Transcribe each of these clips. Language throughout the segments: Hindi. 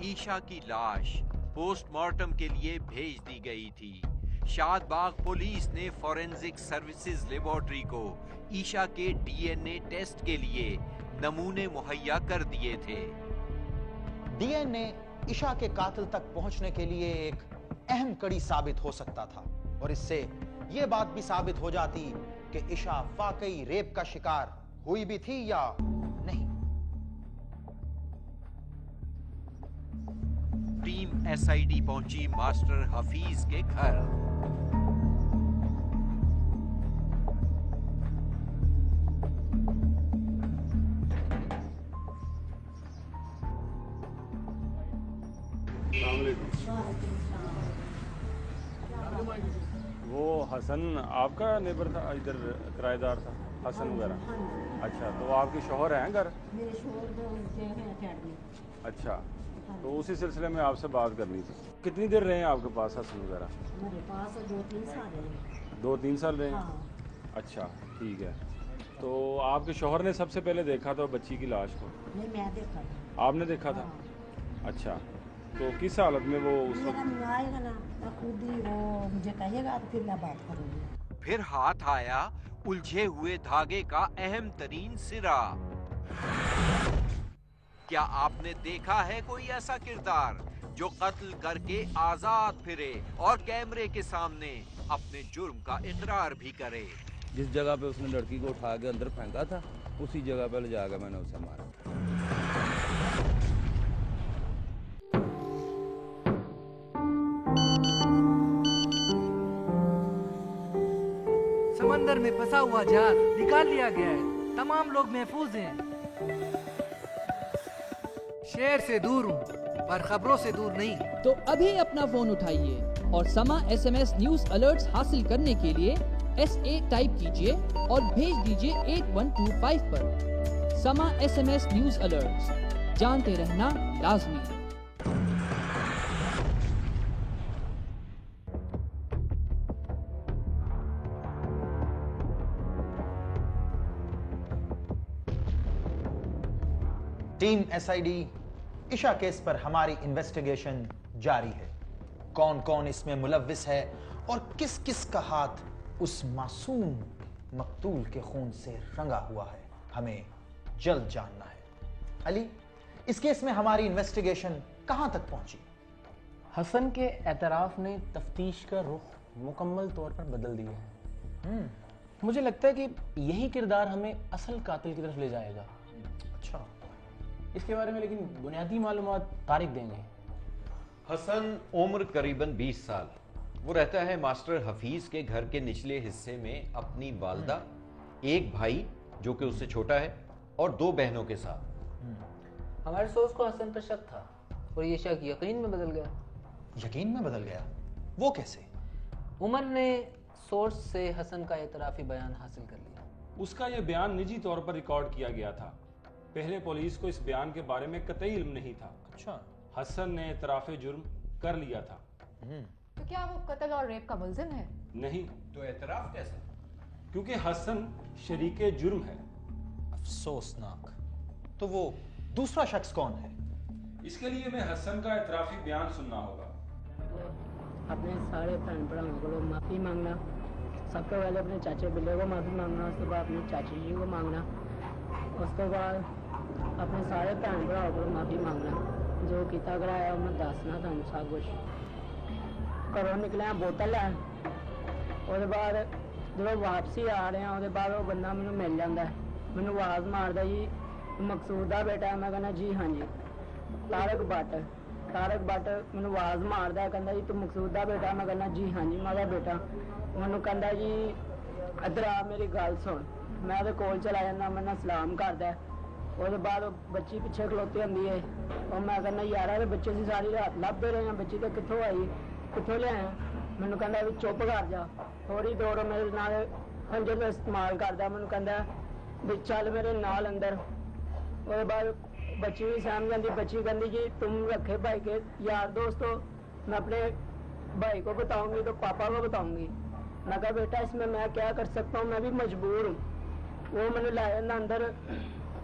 ईशा की लाश पोस्टमार्टम के लिए भेज दी गई थी। शादबाग पुलिस ने फॉरेंसिक सर्विसेज लेबोरेटरी को ईशा के डीएनए टेस्ट के लिए नमूने मुहैया कर दिए थे। डीएनए ईशा के कातिल तक पहुंचने के लिए एक अहम कड़ी साबित हो सकता था और इससे यह बात भी साबित हो जाती कि ईशा वाकई रेप का शिकार हुई भी थी या नहीं। टीम एसआईडी पहुंची मास्टर हफीज के घर। वो हसन आपका नेबर था, इधर किराएदार था हसन वगैरह? अच्छा, तो आपके शौहर हैं घर? मेरे शौहर हैं। अच्छा, तो उसी सिलसिले में आपसे बात करनी थी। कितनी देर रहे हैं आपके पास हसन वगैरह? मेरे पास 2-3 साल रहे। 2-3 साल रहे हैं? हाँ। अच्छा, ठीक है। तो आपके शौहर ने सबसे पहले देखा था बच्ची की लाश को? नहीं, मैं देखा था। आपने देखा था? हाँ। अच्छा, तो किस हालत में वो उस वक्त? आएगा ना तो खुद ही वो मुझे कहेगा तो फिर मैं बात करूँगी। फिर हाथ आया उलझे हुए धागे का अहम तरीन सिरा। क्या आपने देखा है कोई ऐसा किरदार जो कत्ल करके आजाद फिरे और कैमरे के सामने अपने जुर्म का इकरार भी करे? जिस जगह पे उसने लड़की को उठा के अंदर फेंका था उसी जगह पे ले जाकर मैंने उसे मारा। समंदर में फंसा हुआ जहाज निकाल लिया गया है। तमाम लोग महफूज हैं। शहर से दूर हूँ पर खबरों से दूर नहीं। तो अभी अपना फोन उठाइए और समा SMS न्यूज अलर्ट्स हासिल करने के लिए SA टाइप कीजिए और भेज दीजिए 8125 पर। समा SMS न्यूज अलर्ट्स, जानते रहना लाजमी। टीम एसआईडी ईशा केस पर हमारी इन्वेस्टिगेशन जारी है। कौन कौन इसमें मुलव्विस है और किस किस का हाथ उस मासूम मकतूल के खून से रंगा हुआ है, हमें जल्द जानना है। अली, इस केस में हमारी इन्वेस्टिगेशन कहां तक पहुंची? हसन के एतराफ ने तफ्तीश का रुख मुकम्मल तौर पर बदल दिया है। मुझे लगता है कि यही किरदार हमें असल कातिल की तरफ ले जाएगा। अच्छा, इसके बारे में लेकिन बुनियादी मालूमात तारिक देंगे। हसन उम्र करीबन 20 साल। वो रहता है मास्टर हफीज के घर के निचले हिस्से में अपनी वालदा, एक भाई जो कि उससे छोटा है और 2 बहनों के साथ। हमारे सोच को हसन पर शक था और ये शक यकीन में बदल गया। यकीन में बदल गया? वो कैसे? उमर ने सोर्स से हसन का एतराफी बयान हासिल कर लिया। उसका यह बयान निजी तौर पर रिकॉर्ड किया गया था। पहले पुलिस को इस बयान के बारे में कतई इल्म नहीं था। अच्छा। हसन ने एतराफे जुर्म कर लिया था। तो क्या वो कत्ल और रेप का मुल्जिम है? नहीं। तो एतराफ कैसा? क्योंकि हसन शरीके जुर्म है। अफसोसनाक। तो वो दूसरा शख्स कौन है? इसके लिए मैं हसन का एतराफी बयान सुनना होगा। अपने सारे भैन भराओं को माफी मांगना, सबसे पहले अपने चाचे बिल्ले को माफी मांगना, उसके बाद अपनी चाची जी को मांगना, उसके बाद अपने सारे भैन भराओं को माफी मांगना। जो किता कराया मैं दसना था सब कुछ। घरों निकले बोतल है, उसके बाद जो वापसी आ रहे हैं उसके बाद वो बंदा मैंने मिल जाता है, मैंने आवाज़ मारदा जी मकसूद का बेटा है? मैं कहना जी हाँ जी। तारक बट मैंने आवाज़ मारदा, कहता जी तू मकसूद का बेटा? मैं कहना जी हाँ जी मेरा बेटा। मैनू कहता जी इधर आ मेरी गल सुन। मैं ਉਹਦੇ ਕੋਲ चला जाना, मैं सलाम करता है। उसके बाद बच्ची पिछे खलोती होंगी है और मैं कहना यार बच्चे से सारी रात लभते रहे हैं, बच्ची तो कितों आई कितों लिया? मैनू कहता भी चुप कर जा। थोड़ी दूर मेरे नाल खंजर का इस्तेमाल करता, मैनू कहता भी चल मेरे नाल अंदर। उसके बाद बच्ची भी सहम जाती। बच्ची कहती जी तुम रखे भाई के यार दोस्तों, मैं अपने भाई को बताऊंगी तो पापा को बताऊंगी। मैं कहा बेटा इसमें मैं क्या कर सकता हूँ, मैं भी मजबूर हूँ। वो मैंने लाया ना अंदर,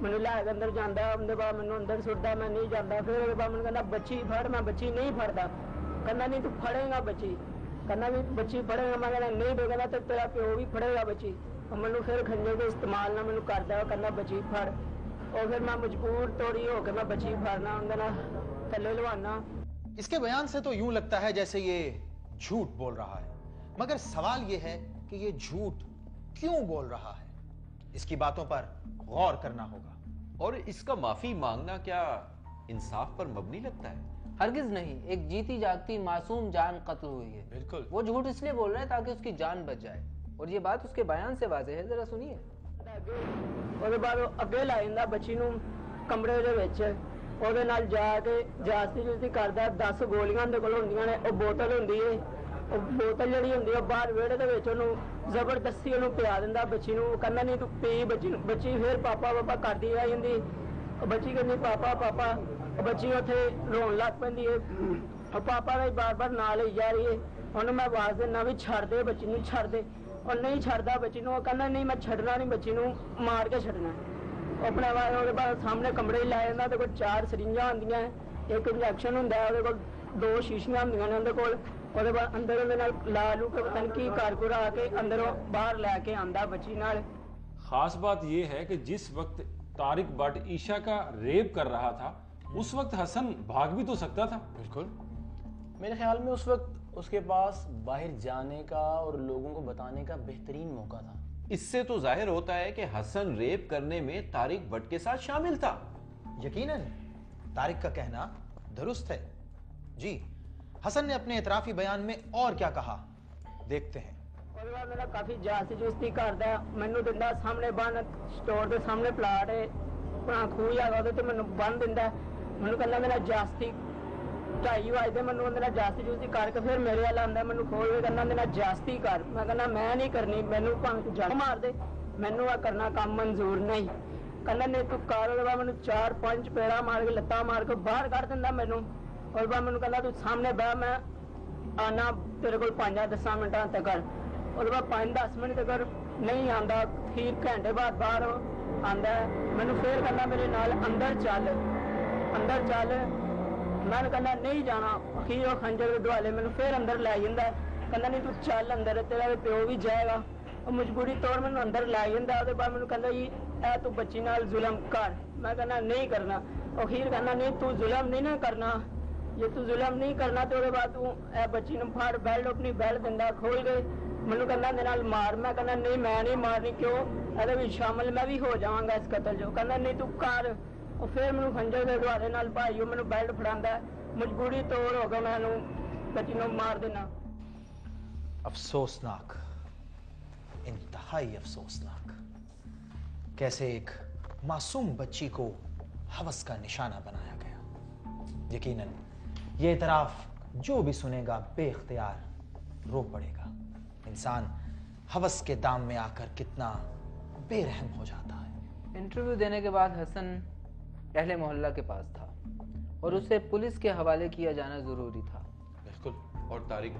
ਮੈਨੂੰ ਲੈ ਕੇ ਅੰਦਰ ਜਾਂਦਾ, ਉਹਦੇ ਬਾਅਦ ਮੈਨੂੰ ਅੰਦਰ ਸੁੱਟਦਾ, ਮੈਂ ਨਹੀਂ ਜਾਂਦਾ। ਫਿਰ ਉਹਦੇ ਬਾਅਦ ਮੈਨੂੰ ਕਹਿੰਦਾ ਬੱਚੀ ਫੜ, ਮੈਂ ਬੱਚੀ ਨਹੀਂ ਫੜਦਾ। ਕਹਿੰਦਾ ਨਹੀਂ ਤੂੰ ਫੜੇਗਾ ਬੱਚੀ, ਕਹਿੰਦਾ ਵੀ ਬੱਚੀ ਫੜੇਗਾ। ਮੈਂ ਕਹਿੰਦਾ ਨਹੀਂ ਬੇ, ਕਹਿੰਦਾ ਤੇ ਤੇਰਾ ਪਿਓ ਵੀ ਫੜੇਗਾ ਬੱਚੀ। ਉਹ ਮੈਨੂੰ ਫਿਰ ਖੰਜਰ ਦੇ ਇਸਤੇਮਾਲ ਨਾਲ ਮੈਨੂੰ ਕਰਦਾ, ਉਹ ਕਹਿੰਦਾ ਬੱਚੀ ਫੜ। और फिर मैं मजबूर तोड़ी हो के मैं बच्ची भरना थले लवाना। इसके बयान से तो यूं लगता है जैसे ये झूठ बोल रहा है, मगर सवाल ये है कि ये झूठ क्यों बोल रहा है। इसकी बातों पर गौर करना होगा। और इसका माफी मांगना क्या इंसाफ पर मबनी लगता है? हरगिज नहीं। एक जीती जागती मासूम जान कत्ल हुई है। बिल्कुल। वो झूठ इसलिए बोल रहा है ताकि उसकी जान बच जाए, और ये बात उसके बयान से वाज़ेह है। जरा सुनिए। ਉਹਦੇ ਬਾਅਦ ਅੱਗੇ ਲਾ ਜਾਂਦਾ ਬੱਚੀ ਨੂੰ ਕਮਰੇ ਦੇ ਵਿੱਚ, ਉਹਦੇ ਨਾਲ ਜਾ ਕੇ ਜਾਸਤੀ ਕਰਦਾ। 10 ਗੋਲੀਆਂ ਦੇ ਕੋਲ ਹੁੰਦੀਆਂ ਨੇ, ਉਹ ਬੋਤਲ ਹੁੰਦੀ ਏ, ਉਹ ਬੋਤਲ ਜਿਹੜੀ ਹੁੰਦੀ ਹੈ ਬਾਹਰ ਵਿਹੜੇ ਦੇ ਵਿੱਚ ਉਹਨੂੰ ਜ਼ਬਰਦਸਤੀ ਉਹਨੂੰ ਪਿਆ ਦਿੰਦਾ ਬੱਚੀ ਨੂੰ। ਕਹਿੰਦਾ ਨਹੀਂ ਤੂੰ ਪੀ ਬੱਚੀ ਨੂੰ। ਬੱਚੀ ਫਿਰ ਪਾਪਾ ਪਾਪਾ ਕਰਦੀ ਰਹਿ ਜਾਂਦੀ। ਉਹ ਬੱਚੀ ਕਹਿੰਦੀ ਪਾਪਾ ਪਾਪਾ। ਉਹ ਬੱਚੀ ਉੱਥੇ ਰੋਣ ਲੱਗ ਪੈਂਦੀ ਏ। ਉਹ ਪਾਪਾ ਦਾ ਬਾਰ-ਬਾਰ ਨਾਂ ਲਈ ਜਾ ਰਹੀ ਏ। ਉਹਨੂੰ ਮੈਂ ਆਵਾਜ਼ ਦਿੰਦਾ ਵੀ ਛੱਡ ਦੇ ਬੱਚੀ ਨੂੰ, ਛੱਡ ਦੇ। ਉਹ ਨਹੀਂ ਛੱਡਦਾ ਬੱਚੀ ਨੂੰ। ਉਹ ਕਹਿੰਦਾ ਨਹੀਂ ਮੈਂ ਛੱਡਣਾ ਨਹੀਂ, ਬੱਚੀ ਨੂੰ ਮਾਰ ਕੇ ਛੱਡਣਾ। ਉਹ ਆਪਣੇ ਬਾਅਦ ਉਹਦੇ ਬਾਅਦ ਸਾਹਮਣੇ ਕਮਰੇ 'ਚ ਲੈ ਜਾਂਦਾ। ਉਹਦੇ ਕੋਲ 4 ਸਰਿੰਜਾਂ ਹੁੰਦੀਆਂ, ਇੱਕ ਇੰਜੈਕਸ਼ਨ ਹੁੰਦਾ, ਉਹਦੇ ਕੋਲ 2 ਸ਼ੀਸ਼ੀਆਂ ਹੁੰਦੀਆਂ ਨੇ ਉਹਦੇ ਕੋਲ। ਉਹਦੇ ਬਾਅਦ ਅੰਦਰ ਉਹਦੇ ਨਾਲ ਲਾ ਲੂ ਕੇ ਪਤਾ ਨਹੀਂ ਕੀ ਕਰ ਕੁਰਾ ਕੇ ਅੰਦਰੋਂ ਬਾਹਰ ਲੈ ਕੇ ਆਂਦਾ ਬੱਚੀ ਨਾਲ। खास बात यह है कि जिस वक्त तारिक भट्ट ईशा का रेप कर रहा था, उस वक्त हसन भाग भी तो सकता था। बिल्कुल। मेरे ख्याल में उस वक्त उसके पास बाहर जाने का और लोगों को बताने का बेहतरीन मौका था। इससे तो जाहिर होता है कि हसन रेप करने में तारिक भट्ट के साथ शामिल था। यकीनन तारिक का कहना दुरुस्त है। जी, हसन ने अपने इतराफी बयान में और क्या कहा, देखते हैं। ਉਹਦੇ ਬਾਅਦ ਮੇਰਾ ਕਾਫੀ ਜਾਸੂਸੀ ਕਰਦਾ, ਮੈਨੂੰ ਦਿੰਦਾ ਸਾਹਮਣੇ ਬੰਨ, ਸਟੋਰ ਦੇ ਸਾਹਮਣੇ ਪਲਾਟ ਹੈ, ਆਪਣਾ ਖੂਹ ਹੈਗਾ ਉਹਦੇ ਤੇ ਮੈਨੂੰ ਬੰਨ ਦਿੰਦਾ। ਮੈਨੂੰ ਕਹਿੰਦਾ ਮੇਰਾ ਜਾਸਤੀ 2:30 ਵਜੇ ਮੈਨੂੰ ਉਹਦੇ ਨਾਲ ਜਾਸੂਸੀ ਕਰਕੇ ਫਿਰ ਮੇਰੇ ਵੱਲ ਆਉਂਦਾ, ਮੈਨੂੰ ਖੋਲ ਕੇ ਕਹਿੰਦਾ ਮੇਰਾ ਜਾਸਤੀ ਕਰ। ਮੈਂ ਕਹਿੰਦਾ ਮੈਂ ਨਹੀਂ ਕਰਨੀ, ਮੈਨੂੰ ਭਾਵੇਂ ਤੂੰ ਜਾਨ ਮਾਰ ਦੇ, ਮੈਨੂੰ ਆ ਕਰਨਾ ਕੰਮ ਮਨਜ਼ੂਰ ਨਹੀਂ। ਕਹਿੰਦਾ ਨਹੀਂ ਤੂੰ ਕਰ। ਉਹਦੇ ਬਾਅਦ ਮੈਨੂੰ 4-5 ਚਪੇੜਾਂ ਮਾਰ ਕੇ ਲੱਤਾਂ ਮਾਰ ਕੇ ਬਾਹਰ ਕੱਢ ਦਿੰਦਾ ਮੈਨੂੰ। ਉਹਦੇ ਬਾਅਦ ਮੈਨੂੰ ਕਹਿੰਦਾ ਤੂੰ ਸਾਹਮਣੇ ਬਹਿ, ਮੈਂ ਆਣਾ ਤੇਰੇ ਕੋਲ 5-10 ਮਿੰਟਾਂ ਤੱਕ। ਉਹਦੇ ਬਾਅਦ 5-10 ਮਿੰਟ ਤੱਕ ਨਹੀਂ ਆਂਦਾ, ਫਿਰ ਘੰਟੇ ਬਾਅਦ ਬਾਹਰ ਆਂਦਾ। ਮੈਨੂੰ ਫਿਰ ਕਹਿੰਦਾ ਮੇਰੇ ਨਾਲ ਅੰਦਰ ਚੱਲ, ਅੰਦਰ ਚੱਲ। ਮੈਂ ਕਹਿੰਦਾ ਨਹੀਂ ਜਾਣਾ। ਅਖੀਰ ਉਹ ਖੰਜਰ ਦੇ ਦੁਆਲੇ ਮੈਨੂੰ ਫਿਰ ਅੰਦਰ ਲੈ ਜਾਂਦਾ। ਕਹਿੰਦਾ ਨਹੀਂ ਤੂੰ ਚੱਲ ਅੰਦਰ, ਤੇਰਾ ਪਿਓ ਵੀ ਜਾਏਗਾ। ਉਹ ਮਜਬੂਰੀ ਤੌਰ ਮੈਨੂੰ ਅੰਦਰ ਲੈ ਜਾਂਦਾ। ਉਹਦੇ ਬਾਅਦ ਮੈਨੂੰ ਕਹਿੰਦਾ ਜੀ ਇਹ ਤੂੰ ਬੱਚੀ ਨਾਲ ਜ਼ੁਲਮ ਕਰ। ਮੈਂ ਕਹਿੰਦਾ ਨਹੀਂ ਕਰਨਾ। ਅਖੀਰ ਕਹਿੰਦਾ ਨਹੀਂ ਤੂੰ ਜ਼ੁਲਮ ਨਹੀਂ ਨਾ ਕਰਨਾ, ਜੇ ਤੂੰ ਜ਼ੁਲਮ ਨਹੀਂ ਕਰਨਾ ਤੇ ਉਹਦੇ ਬਾਅਦ ਤੂੰ ਇਹ ਬੱਚੀ ਨੂੰ ਫੜ, ਬੈਲਟ ਆਪਣੀ ਬੈਲਟ ਦਿੰਦਾ ਖੋਲ ਕੇ ਮੈਨੂੰ ਕਹਿੰਦਾ ਮੇਰੇ ਨਾਲ ਮਾਰ। ਮੈਂ ਕਹਿੰਦਾ ਨਹੀਂ ਮੈਂ ਨਹੀਂ ਮਾਰਨੀ, ਕਿਉਂ ਇਹਦੇ ਵਿੱਚ ਸ਼ਾਮਲ ਮੈਂ ਵੀ ਹੋ ਜਾਵਾਂਗਾ ਇਸ ਕਤਲ 'ਚ। ਕਹਿੰਦਾ ਨਹੀਂ ਤੂੰ ਕਰ। ਉਹ ਫਿਰ ਮੈਨੂੰ ਖੰਜਰ ਦੇ ਦੁਆਲੇ ਨਾਲ ਭਾਈ ਉਹ ਮੈਨੂੰ ਬੈਲਟ ਫੜਾਉਂਦਾ। ਮਜਬੂਰੀ ਤੌਰ ਹੋ ਕੇ ਮੈਨੂੰ ਬੱਚੀ ਨੂੰ ਮਾਰ ਦੇਣਾ। अफसोसनाक, इंतहाई अफसोसनाक। कैसे एक मासूम बच्ची को हवस का निशाना बनाया गया। यकीनन ये इतराफ जो भी सुनेगा बेख्तियार रो पड़ेगा। इंसान हवस के दाम में आकर कितना बेरहम हो जाता है। इंटरव्यू देने के बाद हसन अहले मोहल्ला के पास था और उसे पुलिस के हवाले किया जाना जरूरी था। बिल्कुल। और तारिक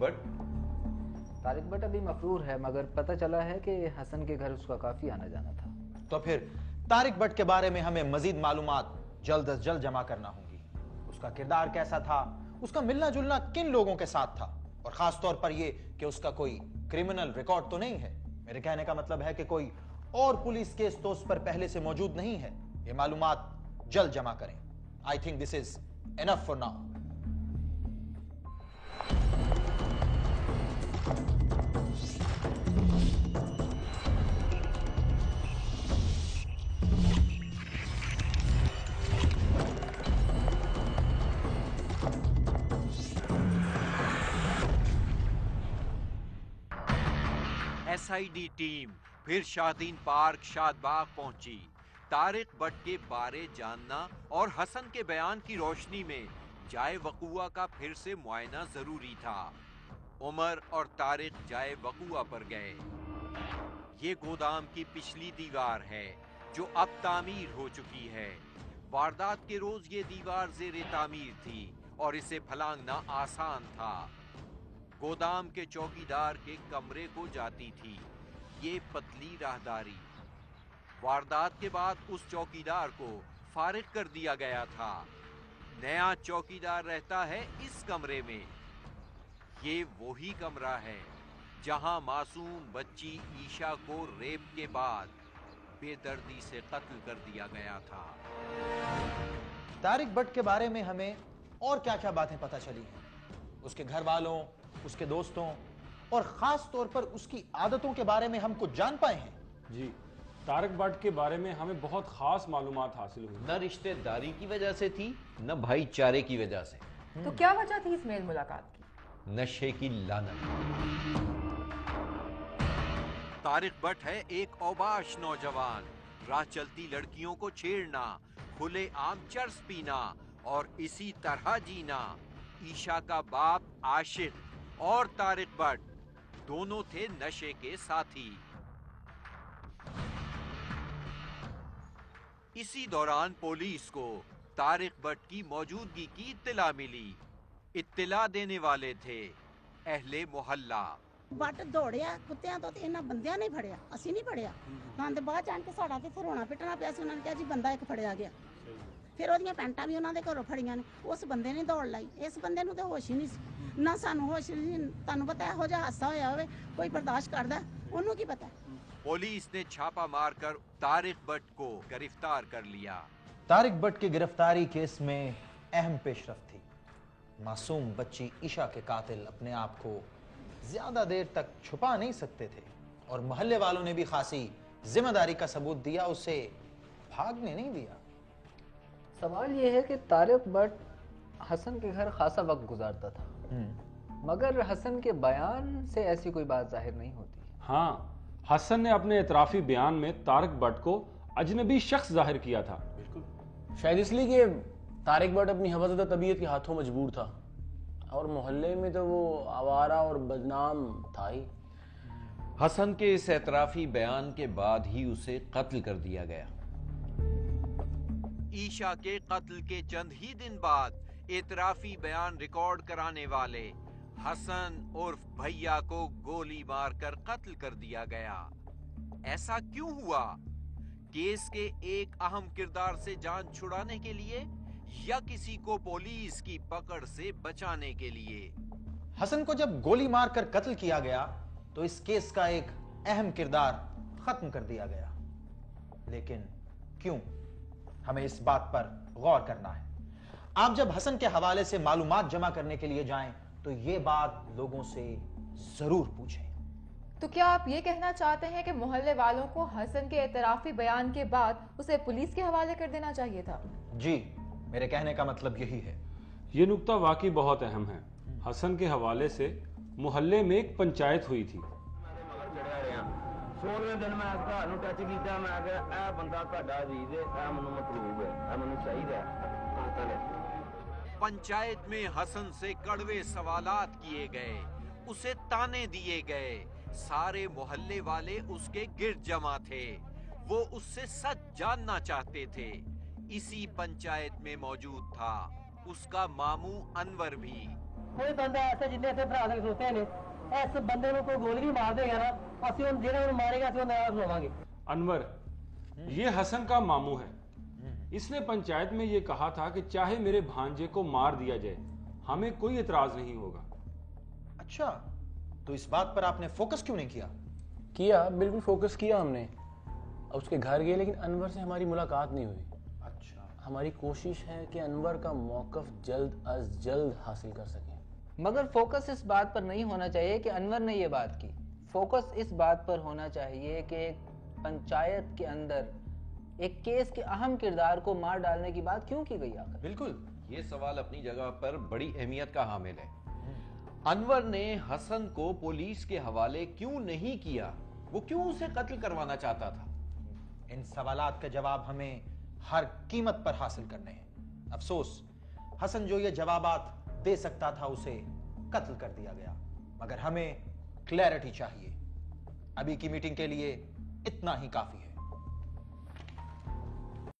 भट्ट अभी मफरूर है, मगर पता चला है कि हसन के घर उसका काफी आना जाना था। तो फिर तारिक भट्ट के बारे में हमें मजीद मालूमात जल्द अज जल्द जमा करना होगी। उसका किरदार कैसा था, उसका मिलना जुलना किन लोगों के साथ था, और खास तौर पर यह कि उसका कोई क्रिमिनल रिकॉर्ड तो नहीं है। मेरे कहने का मतलब है कि कोई और पुलिस केस तो उस पर पहले से मौजूद नहीं है। ये मालूमात जल्द जमा करें। I think this is enough for now. SID team फिर शादीन पार्क शादबाग पहुंची। तारिक भट्ट के बारे जानना और हसन के बयान की रोशनी में जाए वकुआ का फिर से मुआयना जरूरी था। उमर और तारिक जाए वकुआ पर गए। ये गोदाम की पिछली दीवार है जो अब तामीर हो चुकी है। वारदात के रोज ये दीवार ज़ेरे तामीर थी और इसे फलांगना आसान था। गोदाम के चौकीदार के कमरे को जाती थी ये पतली राहदारी। वारदात के बाद उस चौकीदार को फारिग कर दिया गया था। नया चौकीदार रहता है इस कमरे में। ये वही कमरा है जहां मासूम बच्ची ईशा को रेप के बाद बेदर्दी से कत्ल कर दिया गया था। तारिक भट्ट के बारे में हमें और क्या-क्या बातें पता चली हैं? उसके घर वालों, उसके दोस्तों और खास तौर पर उसकी आदतों के बारे में हम कुछ जान पाए हैं। जी, तारिक भट्ट के बारे में हमें बहुत खास मालूमात हासिल हुई। न रिश्तेदारी की वजह से थी, न भाईचारे की वजह से। तो क्या वजह थी इस मेल मुलाकात की? नशे की लानत। तारिक भट्ट है एक औबाश नौजवान। राह चलती लड़कियों को छेड़ना, खुलेआम चर्स पीना और इसी तरह जीना। ईशा का बाप आशिक और तारिक भट्ट दोनों थे नशे के साथी। इसी दौरान पुलिस को तारिक भट्ट की मौजूदगी की इत्तला मिली। इत्तला देने वाले थे अहले मोहल्ला। ਵੱਟ ਦੌੜਿਆ ਕੁੱਤਿਆਂ ਤੋਂ ਤੇ ਇਹਨਾਂ ਬੰਦਿਆਂ ਨੇ ਫੜਿਆ, ਅਸੀਂ ਨਹੀਂ ਫੜਿਆ। ਹਾਂ ਤੇ ਬਾਅਦ ਜਾਣ ਕੇ ਸਾਡਾ ਤੇ ਰੋਣਾ ਪਿੱਟਣਾ ਪਿਆ ਸੀ। ਉਹਨਾਂ ਨੇ ਕਿਹਾ ਜੀ ਬੰਦਾ ਇੱਕ ਫੜਿਆ ਗਿਆ। ਫਿਰ ਉਹਦੀਆਂ ਪੈਂਟਾਂ ਵੀ ਉਹਨਾਂ ਦੇ ਘਰੋਂ ਫੜੀਆਂ ਨੇ। ਉਸ ਬੰਦੇ ਨੇ ਦੌੜ ਲਾਈ। ਇਸ ਬੰਦੇ ਨੂੰ ਤੇ ਹੋਸ਼ ਹੀ ਨਹੀਂ ਸੀ ਨਾ, ਸਾਨੂੰ ਹੋਸ਼ ਨਹੀਂ। ਤੁਹਾਨੂੰ ਪਤਾ ਇਹੋ ਜਿਹਾ ਹਾਦਸਾ ਹੋਇਆ ਹੋਵੇ ਕੋਈ ਬਰਦਾਸ਼ਤ ਕਰਦਾ? ਉਹਨੂੰ ਕੀ ਪਤਾ। पुलिस ने छापा मारकर तारिक भट्ट को गिरफ्तार कर लिया। तारिक भट्ट की गिरफ्तारी केस में अहम पेशरफ थी। मासूम बच्ची ईशा के कातिल अपने आप को ज्यादा देर तक छुपा नहीं सकते थे और मोहल्ले वालों ने भी खासी जिम्मेदारी का सबूत दिया, उसे भागने नहीं दिया। सवाल यह है कि तारिक भट्ट हसन के घर खासा वक्त गुजारता था, मगर हसन के बयान से ऐसी कोई बात जाहिर नहीं होती। हाँ, हसन ने अपने एतराफी बयान में तारिक भट्ट को अजनबी शख्स जाहिर किया था। शायद इसलिए कि तारिक भट्ट अपनी हवसदा तबीयत के हाथों मजबूर था और मोहल्ले में तो वो आवारा और बदनाम था ही। हसन के इस एतराफी बयान के बाद ही उसे कत्ल कर दिया गया। ईशा के कत्ल के चंद ही दिन बाद एतराफी बयान रिकॉर्ड कराने वाले हसन उर्फ भैया को गोली मारकर कत्ल कर दिया गया। ऐसा क्यों हुआ? केस के एक अहम किरदार से जान छुड़ाने के लिए या किसी को पुलिस की पकड़ से बचाने के लिए? हसन को जब गोली मारकर कत्ल किया गया तो इस केस का एक अहम किरदार खत्म कर दिया गया। लेकिन क्यों? हमें इस बात पर गौर करना है। आप जब हसन के हवाले से मालूमात जमा करने के लिए जाएं तो ये बात लोगों से जरूर पूछें। तो क्या आप ये कहना चाहते हैं कि मोहल्ले वालों को हसन के एतराफी बयान के बाद उसे पुलिस के हवाले कर देना चाहिए था? जी, मेरे कहने का मतलब यही है। ये नुक्ता वाकई बहुत अहम है। हसन के हवाले से मोहल्ले में एक पंचायत हुई थी। 16वें दिन मैं घर टच किया, मैं आखिया ए बंदा ਤੁਹਾਡਾ ਵੀਰ है, ਮੈਨੂੰ ਮਤਲੂਬ है, ਮੈਨੂੰ ਚਾਹੀਦਾ है। पंचायत में हसन से कड़वे सवालात किए गए, उसे ताने दिए गए। सारे मोहल्ले वाले उसके गिर्द जमा थे। वो उससे सच जानना चाहते थे। इसी पंचायत में मौजूद था उसका मामू अनवर भी। कोई बंदा ऐसा जिन्हें ऐसे भरा के सोते हैं, ऐसे बंदे को कोई गोली भी मार देगा ना, असि उन जेड़ा उन मारेगा असि उन नाराज होवांगे। अनवर ये हसन का मामू है। इसने पंचायत में ये कहा था कि चाहे मेरे भांजे को मार दिया जाए, हमें कोई एतराज नहीं होगा। अच्छा, तो इस बात पर आपने फोकस क्यों नहीं किया? किया, बिल्कुल फोकस किया हमने। उसके घर गए लेकिन अनवर से हमारी मुलाकात नहीं हुई। अच्छा, हमारी कोशिश है कि अनवर का मौकफ जल्द अज जल्द हासिल कर सकें। मगर फोकस इस बात पर नहीं होना चाहिए कि अनवर ने ये बात की। फोकस इस बात पर होना चाहिए कि एक पंचायत के अंदर एक केस के अहम किरदार को मार डालने की बात क्यों की गई आखिर? बिल्कुल, ये सवाल अपनी जगह पर बड़ी अहमियत का हामिल है। अनवर ने हसन को पुलिस के हवाले क्यों नहीं किया? वो क्यों उसे कत्ल करवाना चाहता था? इन सवालात के जवाब हमें हर कीमत पर हासिल करने हैं। अफसोस, हसन जो ये जवाबात दे सकता था उसे कत्ल कर दिया गया। मगर हमें क्लैरिटी चाहिए। अभी की मीटिंग के लिए इतना ही काफी है।